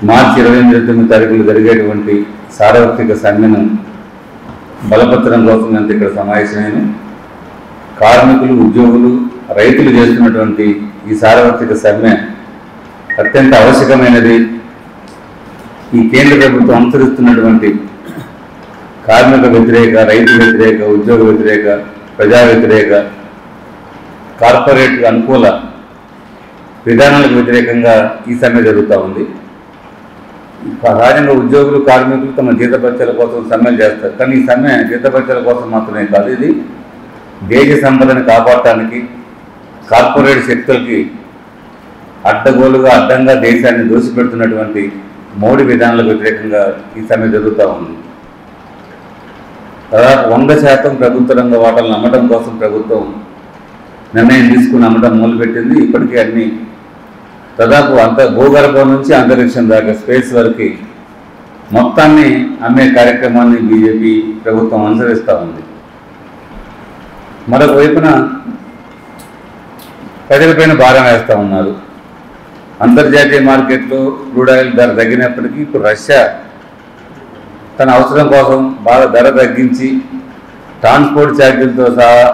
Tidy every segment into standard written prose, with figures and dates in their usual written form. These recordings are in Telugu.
మార్చి 28 తారీఖులు జరిగేటువంటి సార్వత్రిక సమ్మెను బలపరచడం కోసం నేను ఇక్కడ సమావేశమైన కార్మికులు, ఉద్యోగులు, రైతులు చేస్తున్నటువంటి ఈ సార్వత్రిక సమ్మె అత్యంత ఆవశ్యకమైనది. ఈ కేంద్ర ప్రభుత్వం అనుసరిస్తున్నటువంటి కార్మిక వ్యతిరేక, రైతు వ్యతిరేక, ఉద్యోగ వ్యతిరేక, ప్రజా వ్యతిరేక, కార్పొరేట్ అనుకూల విధానాలకు వ్యతిరేకంగా ఈ సమ్మె జరుగుతూ ఉంది. సహజంగా ఉద్యోగులు, కార్మికులు తమ జీతభత్యాల కోసం సమ్మెలు చేస్తారు. కానీ ఈ సమ్మె జీతభత్యాల కోసం మాత్రమే కాదు, ఇది దేశ సంపదని కాపాడటానికి, కార్పొరేట్ శక్తులకి అడ్డంగా దేశాన్ని దోసిపెడుతున్నటువంటి మోడీ విధానాలకు వ్యతిరేకంగా ఈ సమ్మె జరుగుతూ ఉంది. దాదాపు 100% ప్రభుత్వ రంగ వాటాలను అమ్మడం కోసం ప్రభుత్వం నిర్ణయం తీసుకుని అమ్మడం మొదలుపెట్టింది. ఇప్పటికీ అన్ని దాదాపు భూగర్భం నుంచి అంతరిక్షం దాకా, స్పేస్ వరకు మొత్తాన్ని అమ్మే కార్యక్రమాన్ని బీజేపీ ప్రభుత్వం అనుసరిస్తూ ఉంది. మరొక వైపున ప్రజలపైన భారం వేస్తూ ఉన్నారు. అంతర్జాతీయ మార్కెట్లో క్రూడ్ ఆయిల్ ధర తగ్గినప్పటికీ ఇప్పుడు రష్యా తన అవసరం కోసం బాగా ధర తగ్గించి ట్రాన్స్పోర్ట్ ఛార్జీలతో సహా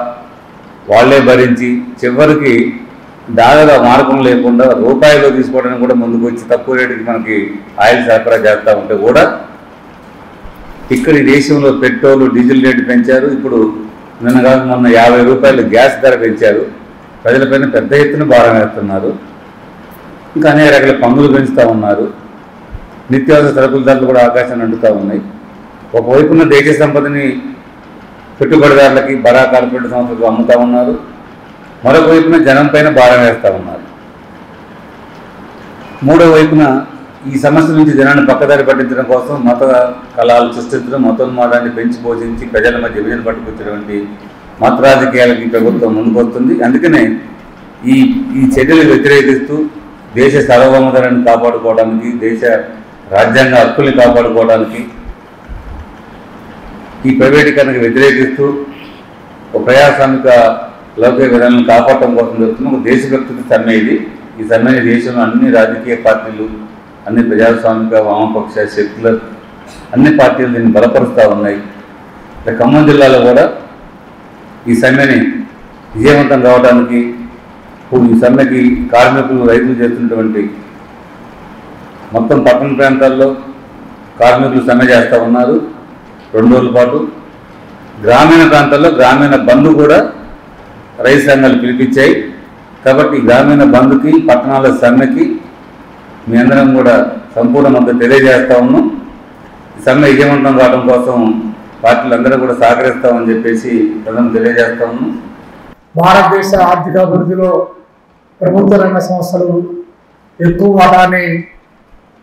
వాళ్లే భరించి చివరికి దాదాపు మార్గం లేకుండా రూపాయలు తీసుకోవడానికి కూడా ముందుకు వచ్చి తక్కువ రేటుకి మనకి ఆయిల్ సరఫరా చేస్తూ ఉంటే కూడా ఇక్కడ ఈ దేశంలో పెట్రోల్, డీజిల్ రేటు పెంచారు. ఇప్పుడు నిన్న కాక మొన్న 50 రూపాయలు గ్యాస్ ధర పెంచారు. ప్రజలపైన పెద్ద ఎత్తున భారం వేస్తున్నారు. ఇంకా అనేక రకాల పన్నులు పెంచుతూ ఉన్నారు. నిత్యావసర సరుకుల ధరలు కూడా ఆకాశాన్ని అంటుతూ ఉన్నాయి. ఒకవైపున దేశ సంపదని పెట్టుబడిదారులకి, బడా కార్పొరేట్ సంస్థలకు అమ్ముతూ ఉన్నారు. మరొక వైపున జనం పైన భారం వేస్తూ ఉన్నారు. మూడో వైపున ఈ సమస్య నుంచి జనాన్ని పక్కదారి పట్టించడం కోసం మత కళాలు సృష్టించడం, మతోన్మాదాన్ని పెంచి పోషించి ప్రజల మధ్య విభజన పట్టుకొచ్చినటువంటి మత రాజకీయాలకి ప్రభుత్వం ముందుకు వస్తుంది. అందుకనే ఈ చర్యలు వ్యతిరేకిస్తూ దేశ సార్వభౌమతను కాపాడుకోవడానికి, దేశ రాజ్యాంగ హక్కుల్ని కాపాడుకోవడానికి, ఈ ప్రైవేటీకరణకు వ్యతిరేకిస్తూ ఒక ప్రజాస్వామిక లౌకిక విధానాలను కాపాడటం కోసం జరుగుతున్న ఒక దేశవ్యాప్త సమ్మె ఇది. ఈ సమ్మెని దేశంలో అన్ని రాజకీయ పార్టీలు, అన్ని ప్రజాస్వామిక వామపక్ష శక్తులు, అన్ని పార్టీలు దీన్ని బలపరుస్తూ ఉన్నాయి. ఖమ్మం జిల్లాలో కూడా ఈ సమ్మెని విజయవంతం కావడానికి, ఈ సమ్మెకి కార్మికులు, రైతులు చేస్తున్నటువంటి మొత్తం పట్టణ ప్రాంతాల్లో కార్మికులు సమ్మె చేస్తూ ఉన్నారు 2 రోజుల పాటు. గ్రామీణ ప్రాంతాల్లో గ్రామీణ బంద్ కూడా రైతు సంఘాలు పిలిపించాయి. కాబట్టి గ్రామీణ బంద్కి, పట్టణాల సమ్మెకి మీ అందరం కూడా సంపూర్ణ మద్దతు తెలియజేస్తూ ఉన్నాం. ఈ సమ్మె విజయవంతం కావడం కోసం పార్టీలందరూ కూడా సహకరిస్తామని చెప్పేసి ప్రజలను తెలియజేస్తా ఉన్నాం. భారతదేశ ఆర్థిక అభివృద్ధిలో ప్రభుత్వ రంగ సంస్థలు ఎక్కువ వాటాన్ని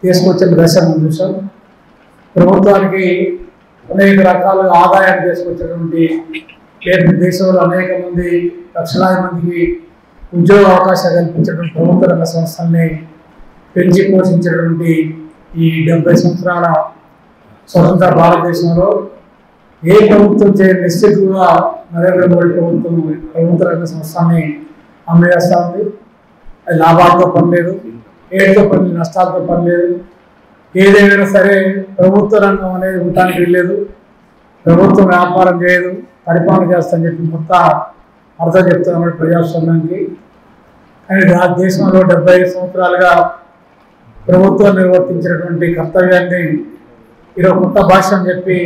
తీసుకొచ్చిన దశ మనం చూసాం. ప్రభుత్వానికి అనేక రకాలుగా ఆదాయాన్ని తీసుకొచ్చినటువంటి దేశంలో అనేక మంది, లక్షలాది మందికి ఉద్యోగ అవకాశాలు కల్పించినటువంటి ప్రభుత్వ రంగ సంస్థల్ని పెంచి పోషించినటువంటి ఈ 70 సంవత్సరాల స్వతంత్ర భారతదేశంలో ఏ ప్రభుత్వం చేయని నిశ్చితంగా నరేంద్ర మోడీ ప్రభుత్వం ప్రభుత్వ రంగ సంస్థల్ని అమ్మేస్తూ ఉంది. అది లాభాలతో పని లేదు, ఏడుతో పని, నష్టాలతో పని లేదు. ఏదైనా సరే ప్రభుత్వ రంగం అనేది ఉండటానికి వెళ్ళలేదు. ప్రభుత్వం వ్యాపారం చేయదు, పరిపాలన చేస్తామని చెప్పి మొత్తం అర్థం చెప్తున్నారు ప్రజాస్వామ్యానికి. కానీ దేశంలో 75 సంవత్సరాలుగా ప్రభుత్వం నిర్వర్తించినటువంటి కర్తవ్యాన్ని ఈరోజు కొత్త భాష అని చెప్పి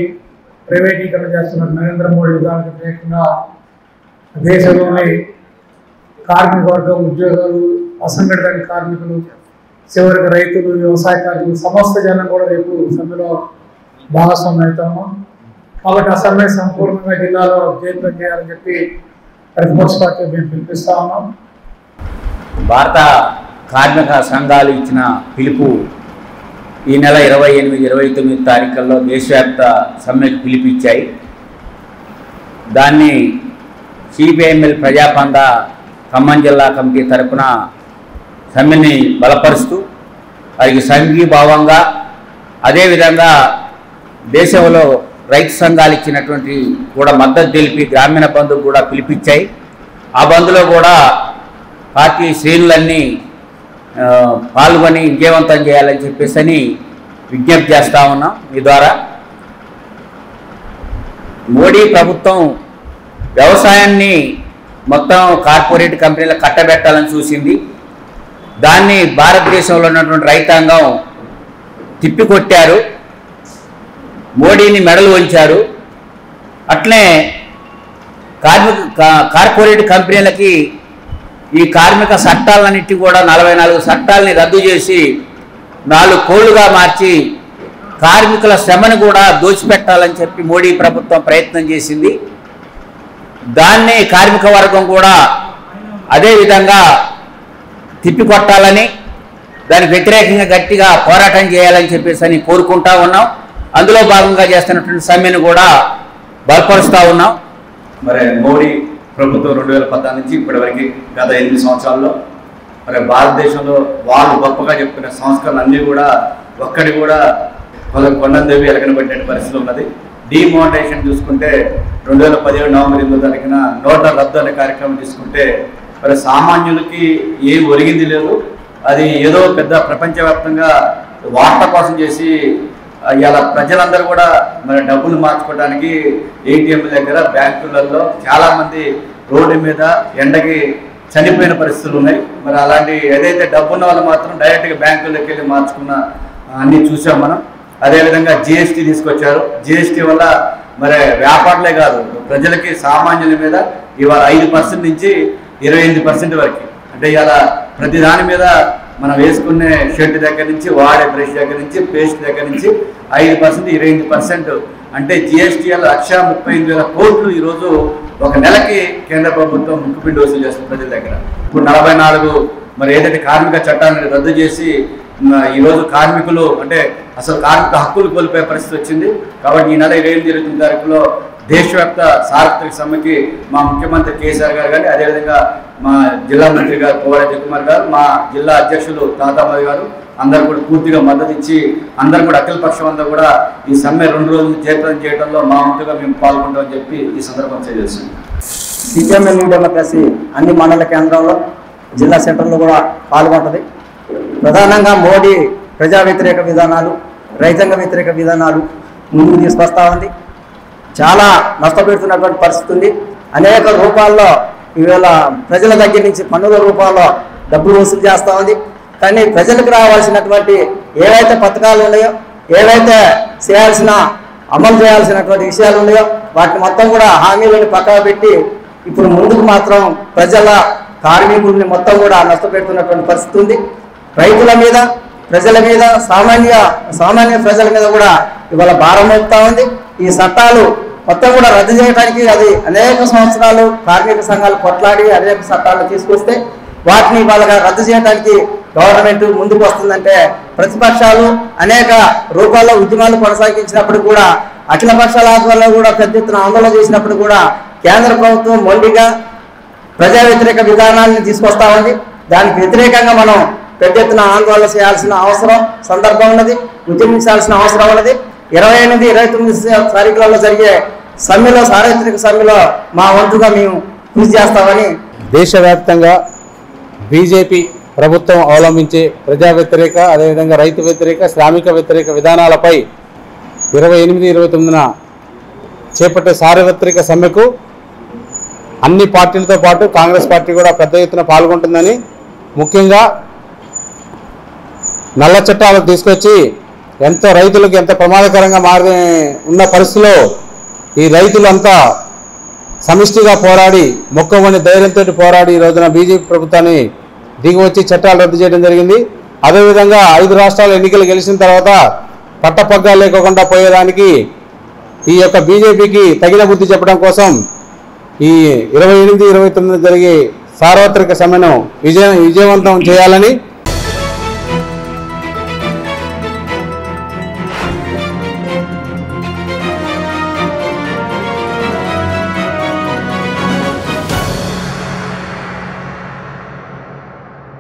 ప్రైవేటీకరణ చేస్తున్న నరేంద్ర మోడీ విధానానికి వ్యతిరేకంగా దేశంలోని కార్మిక వర్గం, ఉద్యోగాలు, అసంఘటిత కార్మికులు, చివరికి రైతులు, వ్యవసాయ కార్మికులు, సమస్త జనం కూడా రేపు సమ్మెలో భాగస్వామ్యం అవుతాము. కాబట్టి ఆ సమ్మె సంపూర్ణంగా జిల్లాలో జయప్రదం చేయాలని చెప్పి ప్రతిపక్ష పార్టీ మేము పిలిపిస్తా ఉన్నాం. భారత కార్మిక సంఘాలు ఇచ్చిన పిలుపు ఈ నెల 28, 29 తారీఖుల్లో దేశవ్యాప్త సమ్మెకు పిలిపిచ్చాయి. దాన్ని సిపిఐఎంఎల్ ప్రజాపంద ఖమ్మం జిల్లా కమిటీ తరఫున సమ్మెని బలపరుస్తూ వారికి సంఘీభావంగా, అదేవిధంగా దేశంలో రైతు సంఘాలు ఇచ్చినటువంటి కూడా మద్దతు తెలిపి గ్రామీణ బంధుకు కూడా పిలిపించాయి. ఆ బంద్లో కూడా పార్టీ శ్రేణులన్నీ పాల్గొని విజయవంతం చేయాలని చెప్పేసి అని విజ్ఞప్తి చేస్తూ ఉన్నాం. మీ ద్వారా మోడీ ప్రభుత్వం వ్యవసాయాన్ని మొత్తం కార్పొరేట్ కంపెనీలకు కట్టబెట్టాలని చూసింది. దాన్ని భారతదేశంలో ఉన్నటువంటి రైతాంగం తిప్పికొట్టారు, మోడీని మెడలు వంచారు. అట్లే కార్పొరేట్ కంపెనీలకి ఈ కార్మిక చట్టాలన్నిటి కూడా 44 చట్టాలని రద్దు చేసి 4 కోళ్లుగా మార్చి కార్మికుల శ్రమను కూడా దోచిపెట్టాలని చెప్పి మోడీ ప్రభుత్వం ప్రయత్నం చేసింది. దాన్ని కార్మిక వర్గం కూడా అదేవిధంగా తిప్పికొట్టాలని, దానికి వ్యతిరేకంగా గట్టిగా పోరాటం చేయాలని చెప్పేసి అని కోరుకుంటా ఉన్నాం. అందులో భాగంగా చేస్తున్నటువంటి సమ్మెను కూడా బలపరుస్తూ ఉన్నాం. మరి మోడీ ప్రభుత్వం 2014 నుంచి ఇప్పటివరకు గత 8 సంవత్సరాల్లో మరి భారతదేశంలో వాళ్ళు గొప్పగా చెప్పుకునే సంస్కరణలు అన్నీ కూడా ఒక్కడి కూడా కొండందేవి ఎలకనబట్టిన పరిస్థితి ఉన్నది. డిమానిటైజేషన్ చూసుకుంటే 2017 నవంబర్ 8వ తారీఖున నోట్ల రద్దు అనే కార్యక్రమం తీసుకుంటే మరి సామాన్యులకి ఏం ఒరిగింది లేదు. అది ఏదో పెద్ద ప్రపంచవ్యాప్తంగా వార్త కోసం చేసి ఇలా ప్రజలందరూ కూడా మరి డబ్బులు మార్చుకోవడానికి ఏటీఎంల దగ్గర బ్యాంకులలో చాలామంది రోడ్డు మీద ఎండకి చనిపోయిన పరిస్థితులు ఉన్నాయి. మరి అలాంటి ఏదైతే డబ్బు ఉన్న వాళ్ళు మాత్రం డైరెక్ట్గా బ్యాంకుల్లోకి వెళ్ళి మార్చుకున్న అన్నీ చూసాం మనం. అదేవిధంగా జిఎస్టీ తీసుకొచ్చారు. జిఎస్టీ వల్ల మరి వ్యాపారులే కాదు ప్రజలకి సామాన్యుల మీద ఇవాళ 5% నుంచి 28% వరకు, అంటే ఇలా ప్రతి దాని మీద మనం వేసుకునే షర్ట్ దగ్గర నుంచి వాడే బ్రష్ దగ్గర నుంచి పేస్ట్ దగ్గర నుంచి 5%, 28%, అంటే జిఎస్టీ 1,35,000 కోట్లు ఈరోజు ఒక నెలకి కేంద్ర ప్రభుత్వం ముక్కుపిండి వసూలు చేస్తుంది ప్రజల దగ్గర. ఇప్పుడు 44 మరి ఏదైతే కార్మిక చట్టాన్ని రద్దు చేసి ఈరోజు కార్మికులు అంటే అసలు కార్మిక హక్కులు కోల్పోయే పరిస్థితి వచ్చింది. కాబట్టి ఈ నెల 28 తారీఖులో దేశవ్యాప్త సార్వత్రిక సమ్మెకి మా ముఖ్యమంత్రి కేసీఆర్ గారు కానీ అదేవిధంగా మా జిల్లా మంత్రి గారు పోవారెడ్డి కుమార్ గారు, మా జిల్లా అధ్యక్షులు తాతామది గారు అందరూ కూడా పూర్తిగా మద్దతు ఇచ్చి అందరూ కూడా అఖిలపక్షం అంతా కూడా ఈ సమ్మె 2 రోజులు జయప్రదం చేయడంలో మా వంతుగా మేము పాల్గొంటామని చెప్పి ఈ సందర్భం తెలియజేస్తుంది. సిపిఎంఎల్ న్యూ డెమోక్రసీ అన్ని మండల కేంద్రంలో జిల్లా సెంటర్లో కూడా పాల్గొంటుంది. ప్రధానంగా మోడీ ప్రజా వ్యతిరేక విధానాలు, రైతాంగ వ్యతిరేక విధానాలు ముందుకు తీసుకొస్తూ ఉంది. చాలా నష్టపెడుతున్నటువంటి పరిస్థితి ఉంది. అనేక రూపాల్లో ఇవాళ ప్రజల దగ్గర నుంచి పన్నుల రూపాల్లో డబ్బులు వసూలు చేస్తూ ఉంది. కానీ ప్రజలకు రావాల్సినటువంటి ఏవైతే పథకాలు ఉన్నాయో, ఏవైతే అమలు చేయాల్సినటువంటి విషయాలు ఉన్నాయో వాటిని మొత్తం కూడా హామీలను పక్కన పెట్టి ఇప్పుడు ముందుకు మాత్రం ప్రజల కార్మికుల్ని మొత్తం కూడా నష్టపెడుతున్నటువంటి పరిస్థితి ఉంది. రైతుల మీద, ప్రజల మీద, సామాన్య ప్రజల మీద కూడా ఇవాళ భారం మోపుతా ఉంది. ఈ చట్టాలు మొత్తం కూడా రద్దు చేయడానికి అది అనేక సంవత్సరాలు కార్మిక సంఘాలు కొట్లాడి అనేక చట్టాలు తీసుకొస్తే వాటిని వాళ్ళగా రద్దు చేయడానికి గవర్నమెంట్ ముందుకు వస్తుందంటే ప్రతిపక్షాలు అనేక రూపాల్లో ఉద్యమాలు కొనసాగించినప్పుడు కూడా అఖిల పక్షాల ఆధ్వర్యంలో కూడా పెద్ద ఎత్తున ఆందోళన చేసినప్పుడు కూడా కేంద్ర ప్రభుత్వం మొండిగా ప్రజా వ్యతిరేక విధానాన్ని తీసుకొస్తా ఉంది. దానికి వ్యతిరేకంగా మనం పెద్ద ఎత్తున ఆందోళన చేయాల్సిన అవసరం సందర్భం ఉన్నది, ఉద్యమించాల్సిన అవసరం ఉన్నది. 28, 29 తారీఖులలో జరిగే సమ్మెలో, సార్వత్రిక సమ్మెలో మా వంతుగా మేము కృషి చేస్తామని. దేశవ్యాప్తంగా బీజేపీ ప్రభుత్వం అవలంబించే ప్రజా వ్యతిరేక, అదేవిధంగా రైతు వ్యతిరేక, శ్రామిక వ్యతిరేక విధానాలపై 28, 29న చేపట్టే సార్వత్రిక సమ్మెకు అన్ని పార్టీలతో పాటు కాంగ్రెస్ పార్టీ కూడా పెద్ద ఎత్తున పాల్గొంటుందని, ముఖ్యంగా నల్ల చట్టాలు తీసుకొచ్చి ఎంతో రైతులకు ఎంత ప్రమాదకరంగా ఉన్న పరిస్థితిలో ఈ రైతులంతా సమిష్టిగా పోరాడి మొక్కవని ధైర్యంతో పోరాడి ఈ రోజున బీజేపీ ప్రభుత్వాన్ని దిగివచ్చి చట్టాలు రద్దు చేయడం జరిగింది. అదేవిధంగా 5 రాష్ట్రాల ఎన్నికలు గెలిచిన తర్వాత పట్టపగ్గాలు లేకుండా పోయేదానికి ఈ యొక్క బీజేపీకి తగిన బుద్ధి చెప్పడం కోసం ఈ 28, 29 జరిగే సార్వత్రిక సమ్మెను విజయవంతం చేయాలని